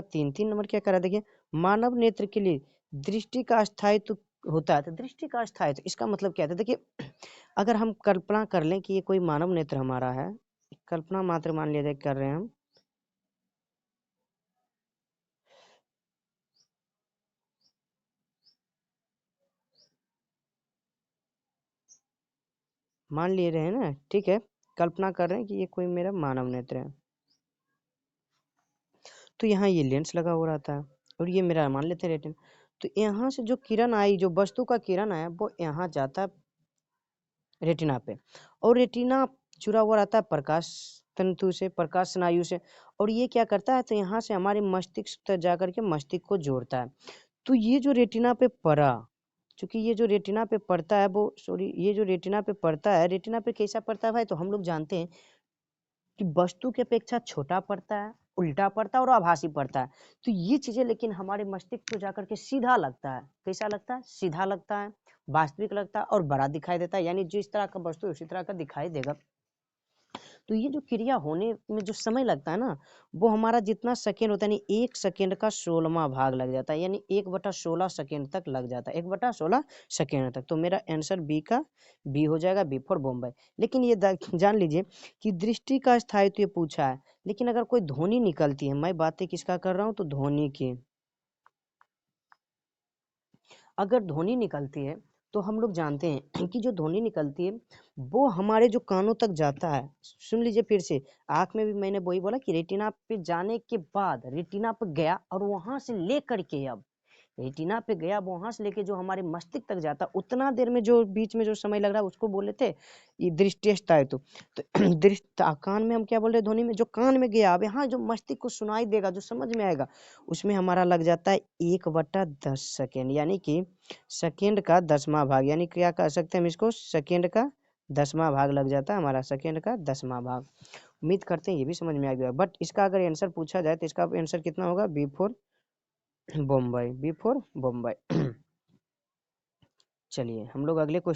तीन नंबर क्या करा, देखिए मानव नेत्र के लिए दृष्टि का स्थायित्व होता है। तो दृष्टि का स्थायित्व इसका मतलब क्या है, देखिए अगर हम कल्पना कर लें कि ये कोई मानव नेत्र हमारा है, कल्पना मात्र मान लिया जाए कर रहे हैं हम, मान ले रहे हैं ना, ठीक है, कल्पना कर रहे हैं कि ये कोई मेरा मानव नेत्र है। तो यहाँ ये लेंस लगा हुआ रहता है और ये मेरा मान लेते हैं रेटिना। तो यहाँ से जो किरण आई, जो वस्तु का किरण आया वो यहाँ जाता है रेटिना पे, और रेटिना जुड़ा हुआ रहता है प्रकाश तंतु से, प्रकाश स्नायु से, और ये क्या करता है, तो यहाँ से हमारे मस्तिष्क तक जा करके मस्तिष्क को जोड़ता है। तो ये जो रेटिना पे पड़ा, क्योंकि ये जो रेटिना पे पड़ता है वो ये जो रेटिना पे पड़ता है, रेटिना पे कैसा पड़ता है भाई, तो हम लोग जानते हैं कि वस्तु की अपेक्षा छोटा पड़ता है, उल्टा पड़ता है और आभासी पड़ता है। तो ये चीजें लेकिन हमारे मस्तिष्क को जाकर के सीधा लगता है, कैसा लगता है, सीधा लगता है, वास्तविक लगता है और बड़ा दिखाई देता है, यानी जिस तरह का वस्तु उसी तरह का दिखाई देगा। तो ये जो क्रिया होने में जो समय लगता है ना, वो हमारा जितना सेकेंड होता है, यानी 1 सेकेंड का 16वां भाग लग जाता है, यानी 1/16 सेकेंड तक लग जाता है, 1/16 सेकेंड तक। तो मेरा आंसर बी हो जाएगा, बी फॉर बॉम्बे। लेकिन ये जान लीजिए कि दृष्टि का स्थायित्व ये पूछा है, लेकिन अगर कोई ध्वनि निकलती है, मैं बातें किसका कर रहा हूँ, तो ध्वनि की, अगर ध्वनि निकलती है तो हम लोग जानते हैं कि जो ध्वनि निकलती है वो हमारे जो कानों तक जाता है। सुन लीजिए फिर से, आँख में भी मैंने वही बोला कि रेटिना पे जाने के बाद रेटिना पे गया और वहां से लेकर के, अब रेटिना पे गया, वहां से लेके जो हमारे मस्तिष्क तक जाता, उतना देर में जो बीच में जो समय लग रहा है उसको बोले थे ये दृष्टि स्थायित्व। तो दृष्टि कान में हम क्या बोल रहे, ध्वनि में जो कान में गया, अब यहाँ जो मस्तिष्क को सुनाई देगा, जो समझ में आएगा, उसमें हमारा लग जाता है 1/10 सेकेंड, यानी कि सेकेंड का 10वां भाग, यानी क्या कह सकते हैं हम इसको, सेकेंड का 10वां भाग लग जाता है हमारा, सेकेंड का 10वां भाग। उम्मीद करते हैं ये भी समझ में आ गया। बट इसका अगर आंसर पूछा जाए तो इसका आंसर कितना होगा, B for Bombay, B for Bombay. चलिए हम लोग अगले क्वेश्चन